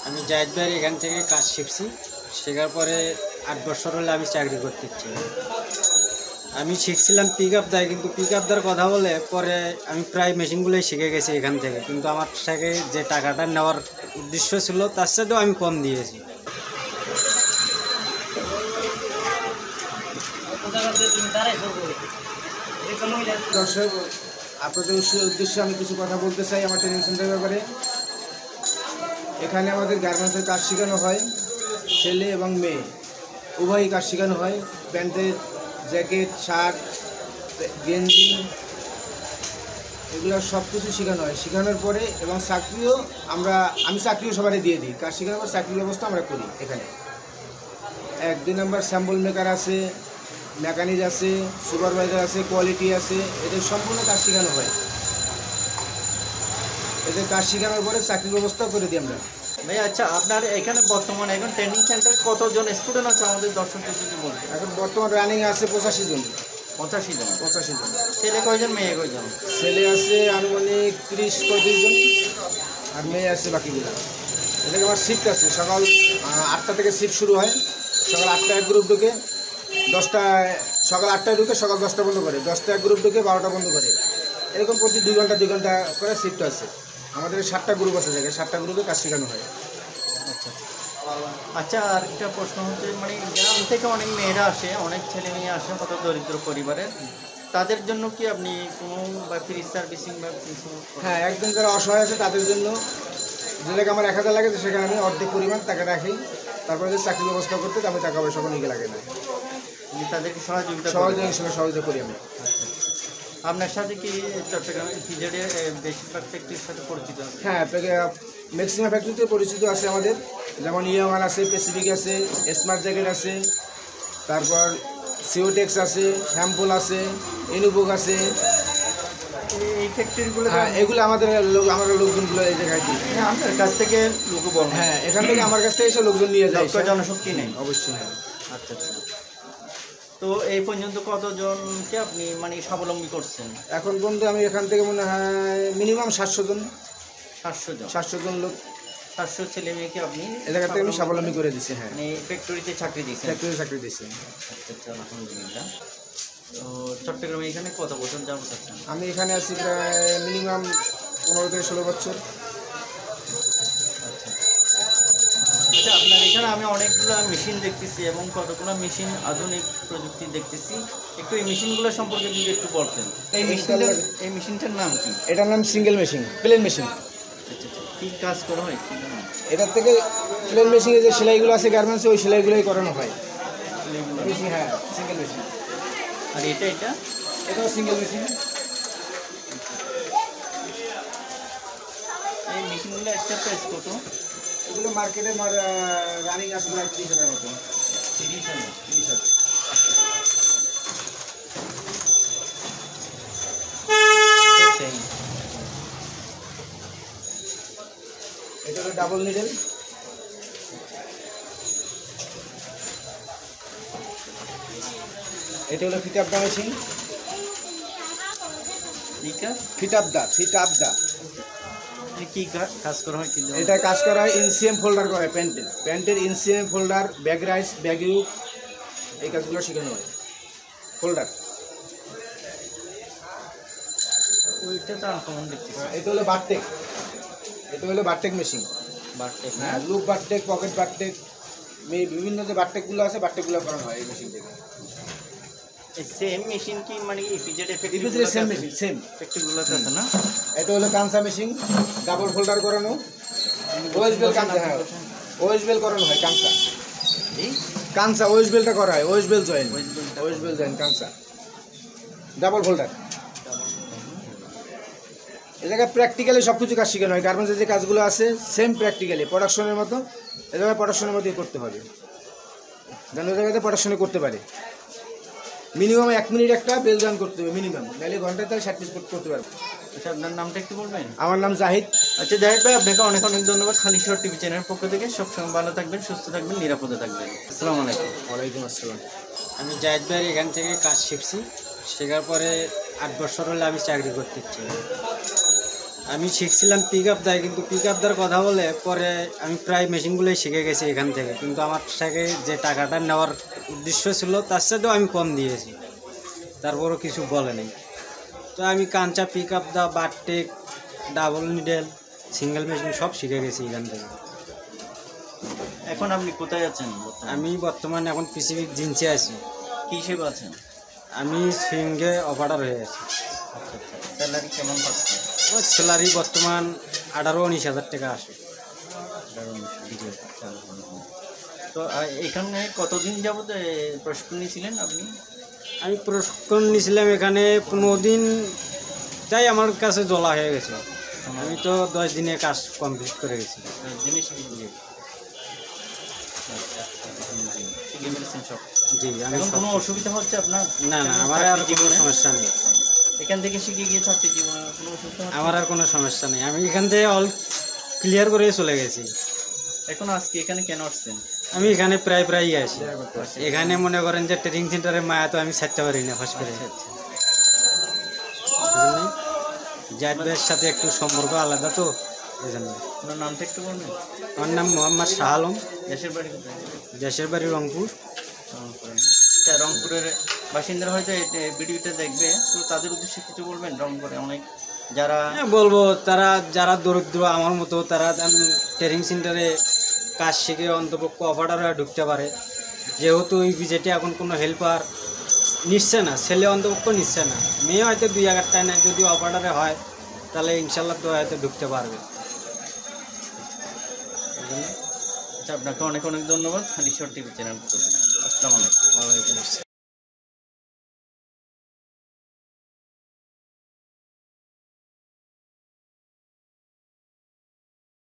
আমি জাহিদ ভাইয়ের এখান থেকে কাজ শিখছি, শেখার পরে 8 বছর হলে আমি চাকরি করতে ইচ্ছে। আমি শিখছিলাম পিক আপ দেয়, কিন্তু পিক আপ দেওয়ার কথা বলে পরে আমি প্রায় মেশিনগুলোই শিখে গেছি এখান থেকে, কিন্তু আমার থেকে যে টাকাটা নেওয়ার উদ্দেশ্য ছিল তার সাথেও আমি কম দিয়েছি। দর্শক, আপনাদের উদ্দেশ্যে আমি কিছু কথা বলতে চাই আমার ট্রেনিং সেন্টারের ব্যাপারে। এখানে আমাদের গার্মেন্টসের কাজ শেখানো হয়, ছেলে এবং মেয়ে উভয়ই কাজ শেখানো হয়। প্যান্টের, জ্যাকেট, শার্ট, গেঞ্জি, এগুলো সব কিছু শেখানো হয়। শেখানোর পরে এবং চাকরিও আমি চাকরিও সবারই দিয়ে দিই। কাজ শেখানোর পর চাকরির ব্যবস্থা আমরা করি। এখানে 1-2 নম্বর স্যাম্পল মেকার আছে, মেকানিক আছে, সুপারভাইজার আছে, কোয়ালিটি আছে, এদের সম্পূর্ণ কাজ শেখানো হয়। এদের কাজ শেখানোর পরে চাকরির ব্যবস্থা করে দিই আমরা। ভাই আচ্ছা, আপনার এখানে বর্তমানে এখন ট্রেনিং সেন্টারে কতজন স্টুডেন্ট আছে আমাদের দর্শকদের যদি বলতে? এখন বর্তমান রানিং আছে 85 জন। 85 জন। 85 জন। ছেলে কয়জন, মেয়ে কয়জন? ছেলে আছে আনুমানিক 30-35 জন, আর মেয়ে আছে বাকিগুলো। এটাকে আমার শিফট আছে, সকাল 8টা থেকে শিফট শুরু হয়। সকাল 8টায় এক গ্রুপ ঢুকে, 10টায় সকাল 8টায় ঢুকে সকাল 10টা বন্ধ করে, 10টায় এক গ্রুপ ঢুকে 12টা বন্ধ করে। এরকম প্রতি 2 ঘন্টা 2 ঘন্টা করে শিফট আছে। আমাদের 7টা গ্রুপ আছে, জায়গায় 7টা গ্রুপে কাজ শেখানো হয়। আচ্ছা আচ্ছা, আর একটা প্রশ্ন হচ্ছে, মানে গ্রাম থেকে অনেক মেয়েরা আসে, অনেক ছেলে মেয়ে আসে কত দরিদ্র পরিবারের, তাদের জন্য কি আপনি কোনো বা ফ্রি সার্ভিসিং বা কিছু? হ্যাঁ, একদম যারা অসহায় আছে তাদের জন্য যে জায়গায় আমার 1000 লাগে, সেখানে আমি অর্ধেক পরিমাণ টাকা রাখি। তারপরে যে চাকরির ব্যবস্থা করতে আমি টাকা পয়সা কোনো নিয়ে লাগে না, তাদেরকে সহযোগিতা সহযোগিতা করি আমি। আপনার সাথে কি চট্টগ্রাম পিজেডের বেশিরভাগ ফ্যাক্টরির সাথে পরিচিত আছে? হ্যাঁ, ম্যাক্সিমাম ফ্যাক্টরিতে পরিচিত আছে আমাদের, যেমন ইয়ামান আছে, প্যাসিফিক আছে, স্মার্ট জ্যাকেট আছে, তারপর সিওটেক্স আছে, হ্যাম্পল আছে, এনুবুক আছে। এই ফ্যাক্টরিগুলো হ্যাঁ, এগুলো আমাদের লোকজনগুলো এই জায়গায় দিই। আপনার কাছ থেকে লোক বল? হ্যাঁ, এখান থেকে আমার কাছ থেকে এসে লোকজন নিয়ে যায়। জনশক্তি নেই? অবশ্যই। হ্যাঁ। আচ্ছা আচ্ছা। তো এই পর্যন্ত কতজনকে আপনি মানে স্বাবলম্বী করছেন? এখন পর্যন্ত আমি এখান থেকে মনে হয় মিনিমাম 700 জন। 700 জন লোক, 700 ছেলে মেয়েকে আপনি এ জায়গা থেকে আমি স্বাবলম্বী করে দিচ্ছি। হ্যাঁ, মানে ফ্যাক্টরিতে চাকরি দিয়েছেন? ফ্যাক্টরি চাকরি দিচ্ছি। আচ্ছা আচ্ছা, আলহামদুলিল্লাহ। তো চট্টগ্রামে এখানে কত বছর যাবত আছেন? আমি এখানে আছি প্রায় মিনিমাম 15 থেকে 16 বছর। আচ্ছা, আপনার এখানে আমি অনেকগুলো মেশিন দেখতেছি এবং কতগুলো মেশিন আধুনিক প্রযুক্তি দেখতেছি, একটু এই মেশিনগুলো সম্পর্কে যদি একটু বলতেন। এই মেশিনটার নাম কি? এটার নাম সিঙ্গেল মেশিন, প্লেন মেশিন। আচ্ছা আচ্ছা, কী কাজ করা হয় কি নাম? এটার থেকে প্লেন মেশিনে যে সেলাইগুলো আছে গার্মেন্টসে, ওই সেলাইগুলোই করানো হয়। মেশিন, হ্যাঁ, সিঙ্গেল মেশিন। আর এটাও সিঙ্গেল মেশিন। এই মেশিনগুলো একটা প্রাইস কত? এগুলো মার্কেটে রানিং আছে প্রায় 30,000 মতো। 30,000। এটা হলো ডাবল নিডেল। এটা হলো ফিটআপদা মেশিন। ফিটআপদা কি কাজ করা হয়? এটা কাজ করা হয় ইনসিএম ফোল্ডার করে, প্যান্টের inseam folder, back rise, back yoke, এই কাজগুলো শেখানো হয়। ফোল্ডার ওইটা তো আনকমন দেখতেছি। এটা হলো বারটেক মেশিন। বারটেক? হ্যাঁ, লুপ বারটেক, পকেট বারটেক, বিভিন্ন যে বারটেকগুলো আছে, বারটেকগুলো করানো হয় এই মেশিন থেকে। সেম মেশিন কি মানে ইপিজেড সেম মেশিন, সেম ফ্যাক্টরিগুলোতে আছে না? এটা হলো কানসা মেশিন, ডাবল ফোল্ডার করানো। ওয়েস্ট বেল কানসা, হ্যাঁ, ওয়েস্ট বেল করানো হয় কানসা। কানসা ওয়েস্ট বেলটা করা হয়, ওয়েস্ট বেল জয়েন কানসা, ডাবল ফোল্ডার। এ জায়গায় প্র্যাকটিক্যালি সব কিছু কাজ শেখানো হয়। গার্মেন্টসের যে কাজগুলো আছে সেম প্র্যাকটিক্যালি প্রোডাকশনের মতো, এ জায়গায় প্রোডাকশনের মতোই করতে হবে, যেন ওই জায়গাতে প্রোডাকশনে করতে পারে। মিনিমাম 1 মিনিট একটা বেল জান করতে হবে মিনিমাম, নাহলে ঘন্টায় তাহলে 60 পিস করতে পারবে। আচ্ছা, আপনার নামটা একটু বলবেন? আমার নাম জাহিদ। আচ্ছা জাহিদ ভাই, আপনাকে অনেক অনেক ধন্যবাদ খালিশহর টিভি চ্যানেলের পক্ষ থেকে। সবসময় ভালো থাকবেন, সুস্থ থাকবেন, নিরাপদে থাকবেন। আসসালামু আলাইকুম। ওয়ালাইকুম আসসালাম। আমি জাহিদ ভাইয়ের এখান থেকে কাজ শিখছি, শেখার পরে 8 বছর হলে আমি চাকরি করতে ইচ্ছে। আমি শিখছিলাম পিক আপ দেয়, কিন্তু পিক আপ দেওয়ার কথা বলে পরে আমি প্রায় মেশিনগুলোই শিখে গেছি এখান থেকে, কিন্তু আমার থেকে যে টাকাটা নেওয়ার উদ্দেশ্য ছিল তার সাথেও আমি কম দিয়েছি, তারপরও কিছু বলে নেই। তো আমি কাঞ্চা, পিক আপ দা, bartack, double needle, single machine সব শিখে গেছি এখান থেকে। এখন আপনি কোথায় আছেন? আমি বর্তমানে এখন পৃথিবীর জিন্সে আছি। কি হিসেবে আছেন? আমি সুইঙ্গে অপারেটর হয়ে আছি। স্যালারি কেমন পাচ্ছে? আমার স্যালারি বর্তমান 18-19 হাজার টাকা আসে। তো এখানে কতদিন যাবত প্রশিক্ষণ নিয়েছিলেন আপনি? আমি প্রশিক্ষণ নিয়েছিলাম এখানে 15 দিন, তাই আমার কাছে জ্বলা হয়ে গেছে। আমি তো 10 দিনে কাজ কমপ্লিট করে গেছি। জিনিস শিখে ফেলেছেন সব? জি, আমি এখন সব কোনো অসুবিধা হচ্ছে আপনার? না না, আমার আর কোনো সমস্যা নেই। এখান থেকে শিখে গিয়ে চাকরি জীবনে কোনো অসুবিধা হচ্ছে? আমার আর কোনো সমস্যা নেই, আমি এখান থেকে অল ক্লিয়ার করে চলে গেছি। এখন আজকে এখানে কেন আসছেন? আমি এখানে প্রায়ই আসি। এখানে মনে করেন যে ট্রেনিং সেন্টারের মায়া তো আমি ছাড়তে পারি না ফার্স্ট করে। জাহিদ ভাইয়ের সাথে একটু সম্পর্ক আলাদা, তো এই জন্য। আপনার নামটা একটু বলবেন? আমার নাম মোহাম্মদ শাহ আলম, দেশের বাড়ি কোথায়? দেশের বাড়ি রংপুর। রংপুরের বাসিন্দারা হয়তো এই ভিডিওটা দেখবে, তো তাদের উদ্দেশ্যে কিছু বলবেন? রংপুরে অনেক যারা বলবো, যারা দরিদ্র আমার মতো, তারা ট্রেনিং সেন্টারে কাজ শিখে অন্তপক্ষ অপারেটর ঢুকতে পারে। যেহেতু এই বিজেটি এখন কোনো হেল্পার নিচ্ছে না, ছেলে অন্তপক্ষ নিচ্ছে না, মেয়ে হয়তো 2-1টায় নেয়, যদি অপারেটরে হয় তাহলে ইনশাল্লাহ তো হয়তো ঢুকতে পারবে। আচ্ছা, আপনাকে অনেক অনেক ধন্যবাদ। ঈশ্বর টিভি চ্যানেল। আসসালামু আলাইকুম।